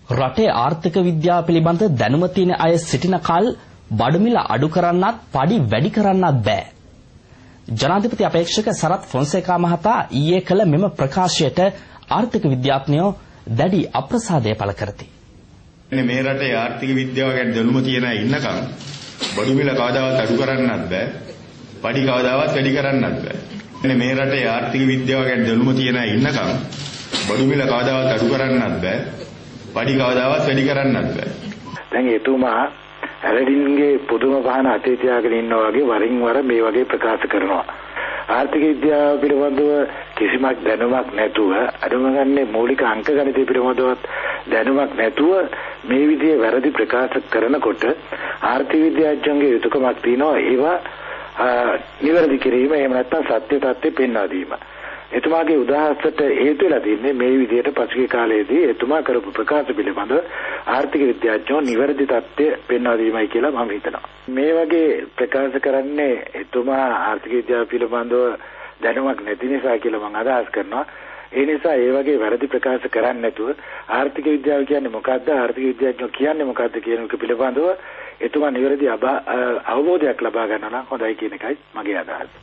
රටේ ආර්ථික විද්‍යාව පිළිබඳ දැනුම තියෙන අය සිටින කල් බඩු මිල අඩු කරන්නත් පඩි වැඩි කරන්නත් බෑ. ජනාධිපති අපේක්ෂක සරත් ෆොන්සේකා මහතා ඊයේ කළ මෙම ප්‍රකාශයට ආර්ථික විද්‍යාඥයෝ දැඩි අප්‍රසාදය පළ කරති. මේ රටේ ආර්ථික විද්‍යාව ගැන දැනුම තියෙන අය ඉන්නකම් බඩු මිල කවදාවත් අඩු කරන්නත් බෑ. පඩි කවදාවත් වැඩි කරන්නත් බෑ. මේ රටේ ආර්ථික විද්‍යාව ගැන දැනුම තියෙන අය ඉන්නකම් බඩු මිල කවදාවත් අඩු කරන්නත් බෑ. පඩි කවදාවත් වැඩි කරන්නත් බෑ. දැන් එතුමා ඇලඩින්ගේ පුදුම පහන අතේ තියාගෙන ඉන්නා වගේ වරින් වර මේ වගේ ප්‍රකාශ කරනවා. ආර්ථික විද්‍යාව පිළිබඳව කිසිම දැනුමක් නැතුව අදම ගන්නේ මූලික අංක ගණිතය පිළිබඳව දැනුමක් නැතුව මේ විදිහේ වැරදි ප්‍රකාශ කරනකොට ආර්ථික විද්‍යාඥයන්ගේ යුතුයකමක් තියෙනවා ඒවා නිවැරදි කිරීම එහෙම නැත්නම් සත්‍ය තත්ත්වෙ පෙන්වා දීම. එතුමාගේ උදාහරණයට හේතු වෙලා තින්නේ මේ විදිහට පසුගිය කාලයේදී එතුමා කරපු ප්‍රකාශ පිළිබඳව ආර්ථික විද්‍යාඥයෝ නිවැරදි තත්ත්වය පෙන්වා දීමයි කියලා මම හිතනවා. මේ වගේ ප්‍රකාශ කරන්නේ එතුමා ආර්ථික විද්‍යාව පිළිබඳව දැනුමක් නැති නිසා කියලා මම අදහස් කරනවා. ඒ නිසා ඒ වගේ වැරදි ප්‍රකාශ කරන්නේ නැතුව ආර්ථික විද්‍යාව කියන්නේ මොකක්ද ආර්ථික විද්‍යාඥයෝ කියන්නේ මොකක්ද කියන එක පිළිබඳව එතුමා නිවැරදි අවබෝධයක් ලබා ගන්නවා නම් හොඳයි කියන එකයි මගේ අදහස.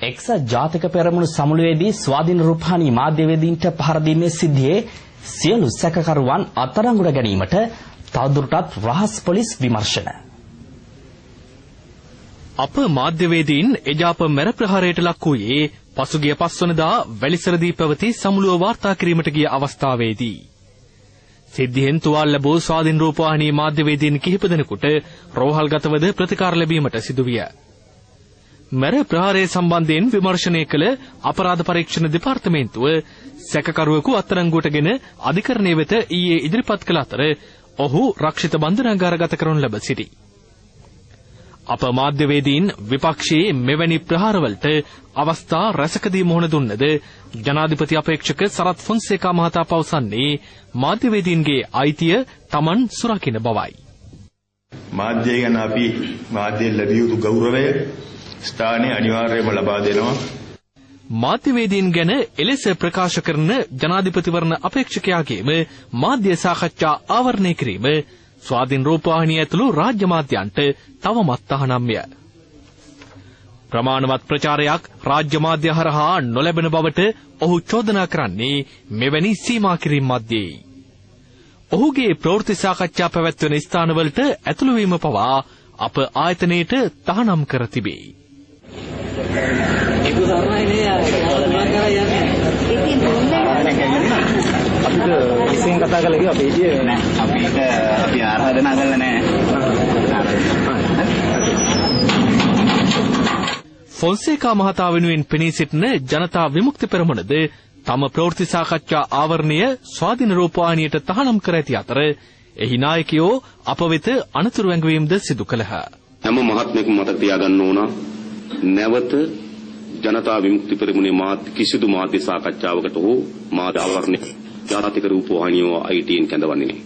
එක්සත් ජාතික පෙරමුණු සමුළුවේදී ස්වාධීන රූපවාහිනී මාධ්‍යවේදීන්ට පහර දීමේ සිද්ධියේ සියලු සැකකරුවන් අත්අඩංගුවට ගැනීමට තවදුරටත් රහස් පොලිස් විමර්ශන. අප මාධ්‍යවේදීන් එජාප මැර ප්‍රහාරයට ලක් වූයේ පසුගිය 5 වනදා වැලිසරදී පැවති සමුළුව වාර්තා කිරීමට ගිය අවස්ථාවේදී. සිද්ධියෙන් තුවාල ලැබූ ස්වාධීන රූපවාහිනී මාධ්‍යවේදීන් කිහිප දෙනෙකුට රෝහල්ගතවද ප්‍රතිකාර ලැබීමට සිදුවිය. මැර ප්‍රහාරය සම්බන්ධයෙන් විමර්ශනය කළ අපරාධ පරීක්ෂණ දෙපාර්තමේන්තුව සැකකරුවෙකු අත්අඩංගුවටගෙන අධිකරණය වෙත ඊයේ ඉදිරිපත් කළ අතර ඔහු රක්ෂිත බන්ධනාගාරගත කරනු ලැබ සිටි. අප මාධ්‍යවේදීන් විපක්ෂයේ මෙවැනි ප්‍රහාරවලට අවස්ථා රැසකදී මුහුණ දුන්නද ජනාධිපති අපේක්ෂක සරත් ෆොන්සේකා මහතා පවසන්නේ මාධ්‍යවේදීන්ගේ අයිතිය Taman සුරකින්න බවයි. මාධ්‍ය ගැන අපි මාධ්‍යෙන් ලැබිය යුතු ගෞරවය ස්ථානයේ අනිවාර්යයෙන්ම ලබා දෙනවා. මාධ්‍යවේදීන් ගැන එලෙස ප්‍රකාශ කරන ජනාධිපතිවරණ අපේක්ෂකයාගේම මාධ්‍ය සාකච්ඡා ආවරණය කිරීම ස්වාධීන රූපවාහිනිය ඇතුළු රාජ්‍ය මාධ්‍යයන්ට තවමත් තහනම්ය. ප්‍රමාණවත් ප්‍රචාරයක් රාජ්‍ය මාධ්‍ය හරහා නොලැබෙන බවට ඔහු චෝදනා කරන්නේ මෙවැනි සීමා කිරීම මැද්දේයි. ඔහුගේ ප්‍රවෘත්ති සාකච්ඡා පැවැත්වෙන ස්ථානවලට ඇතුළු වීම පවා අප ආයතනයේට තහනම් කර තිබේ. අපිට විශ්ෙන් කතා කරලා කිව්වා අපේ ඉතියේ නෑ අපි ආරාධනා කරලා නෑ. ෆොන්සේකා මහතා වෙනුවෙන් පෙනී සිටින ජනතා විමුක්ති පෙරමුණද තම ප්‍රවෘත්ති සාකච්ඡා ආවරණය ස්වාධීන රූපවාහිනියට තහනම් කර ඇති අතර එහි නායකයෝ අප වෙත අනතුරු ඇඟවීමද සිදු කළහ. හැම මහත්මයෙකුම මතක තියාගන්න ඕන නැවත ජනතා විමුක්ති පෙරමුණේ කිසිදු මාධ්‍ය සාකච්ඡාවකට හෝ මාධ්‍ය ආවරණය ජාතික රූපවාහිනිය ITN කැඳවන්නේ නැහැ.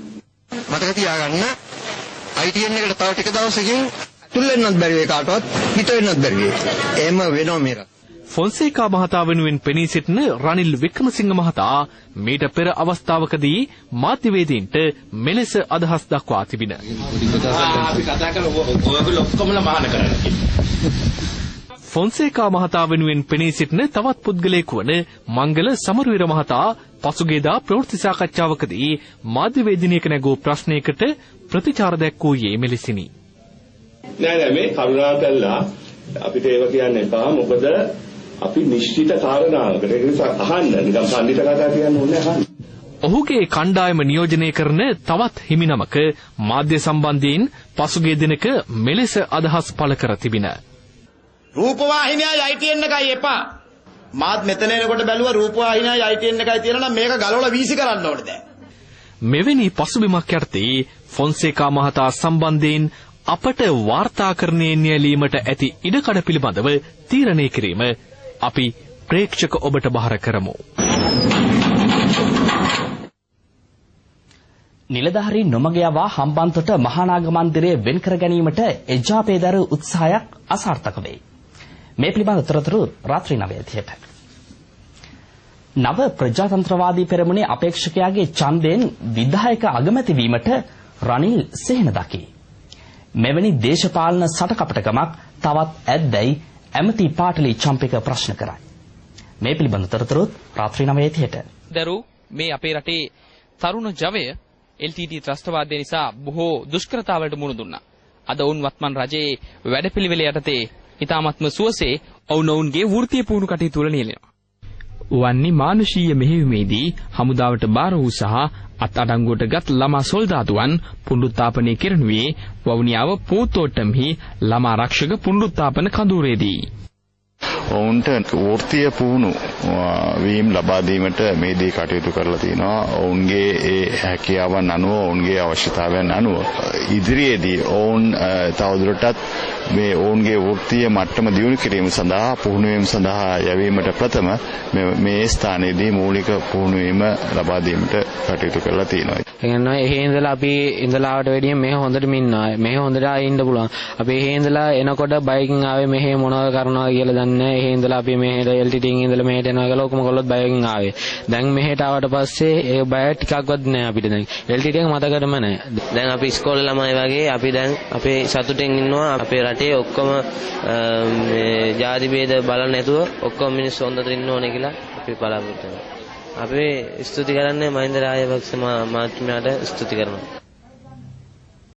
මතක තියාගන්න ITN එකට තව ටික දවසකින් තුල් වෙන්නත් බැරි වෙයි කාටවත් පිට වෙන්නත් බැරි වෙයි. එහෙම වෙනවා මේක. ෆොන්සේකා මහතා වෙනුවෙන් පෙනී සිටින රනිල් වික්‍රමසිංහ මහතා මීට පෙර අවස්ථාවකදී මාධ්‍යවේදීන්ට මෙලෙස අදහස් දක්වා තිබින. අපි කතා කරලා ඔයගොල්ලෝ ඔක්කොමලා මහාන කරන්නේ. ෆොන්සේකා මහතා වෙනුවෙන් පෙනී සිටින තවත් පුද්ගලයෙකු වන මංගල සමරවීර මහතා පසුගියදා ප්‍රවෘත්ති සාකච්ඡාවකදී මාධ්‍යවේදිනියක නැගූ ප්‍රශ්නයකට ප්‍රතිචාර දැක්වූයේ මෙලෙසිනි. නෑ මේ කරුණාකරලා අපිට ඒව කියන්න එපා. මොකද අපි නිශ්චිත කාරණාවකට ඒ නිසා අහන්න නිකන් පඬිත කතා කියන්න ඕනේ අහන්න. ඔහුගේ කණ්ඩායම නියෝජනය කරන තවත් හිමිනමක මාධ්‍ය සම්බන්ධයෙන් පසුගිය දිනක මෙලෙස අදහස් පළ කර තිබින. රූපවාහිනියයි ITN එකයි එපා. මාත් මෙතන එනකොට බැලුවා රූපවාහිනියයි ITN එකයි තියෙනවා නම් මේක ගලවලා වීසි කරන්න ඕනේ දැන්. මෙවැනි පසුබිමක් යටතේ ෆොන්සේකා මහතා සම්බන්ධයෙන් අපට වාර්තාකරණයේ නියැලීමට ඇති ඉඩකඩ පිළිබඳව තීරණය කිරීම අපි ප්‍රේක්ෂක ඔබට බාර කරමු. නිලධාරී නොමග යවා හම්බන්තොට මහානාග මන්දිරය වෙන් කර ගැනීමට එජාපේදර උත්සාහයක් අසාර්ථක වෙයි. මේ පිළිබඳ තොරතුරු රාත්‍රී 9:00ට. නව ප්‍රජාතන්ත්‍රවාදී පෙරමුණේ අපේක්ෂකයාගේ ඡන්දයෙන් විධායක අගමැති වීමට රනිල් සේන දකි. මෙවැනි දේශපාලන සටකපටකමක් තවත් ඇද්දැයි ඇමති පාටලි චම්පික ප්‍රශ්න කරයි. මේ පිළිබඳ තොරතුරුත් රාත්‍රී 9:30ට. දරු මේ අපේ රටේ තරුණ ජවය LTT ත්‍රස්තවාදය නිසා බොහෝ දුෂ්කරතාවලට මුහුණ දුන්නා. අද වුන් වත්මන් රජයේ වැඩපිළිවෙල යටතේ ඉතාමත්ම සුවසේ ඔවුනොවුන්ගේ වෘත්තීය පුහුණු කටයුතු වල නියැලෙනවා. වන්නේ මානුෂීය මෙහෙයුමේදී හමුදාවට බාර වූ සහ අත්අඩංගුවටගත් ළමා සොල්දාදුවන් පුනරුත්ථාපනය කෙරෙනුයේ වවුනියාව පෝතෝට්ටම්හි ළමා රක්ෂක පුනරුත්ථාපන කඳවුරේදී. ඔවුන්ට වෘත්තීය පුහුණු වීම ලබා දීමට මේ දී කටයුතු කරලා තිනවා. ඔවුන්ගේ ඒ හැකියාවන් අනුව ඔවුන්ගේ අවශ්‍යතාවයන් අනුව ඉදිරියේදී ඔවුන් තවදුරටත් මේ ඔවුන්ගේ වෘත්තීය මට්ටම දියුණු කිරීම සඳහා පුහුණු වීම සඳහා යැවීමට ප්‍රථම මේ ස්ථානයේදී මූලික පුහුණු වීම ලබා දීමට කටයුතු කරලා තිනවා. එහෙනම් එහෙ ඉඳලා අපි ඉඳලාවට වැඩිය මෙහෙ හොඳටම ඉන්නවා. මෙහෙ හොඳට ඉන්න පුළුවන්. අපි එහෙ ඉඳලා එනකොට බයිකින් ආවේ මෙහෙ මොනවද කරනවා කියලා දන්නේ නැහැ. එහෙ ඉඳලා අපි මෙහෙට LTT එකෙන් ඉඳලා මෙහෙට එනවා කියලා ඔක්කොම කළොත් බයිකින් ආවේ. දැන් මෙහෙට ආවට පස්සේ ඒ බය ටිකක්වත් නැහැ අපිට දැන්. LTT එක මතකටම නැහැ. දැන් අපි ඉස්කෝලේ ළමයි වගේ අපි දැන් අපේ සතුටෙන් ඉන්නවා. අපේ රටේ ඔක්කොම මේ ජාති ભેද බලන්නේ නැතුව ඔක්කොම මිනිස්සු හොඳට ඉන්න ඕනේ කියලා අපි බලාපොරොත්තු වෙනවා. අපි ස්තුති කරන්නේ මහින්ද රාජපක්ෂ මහත්මයාට ස්තුති කරනවා.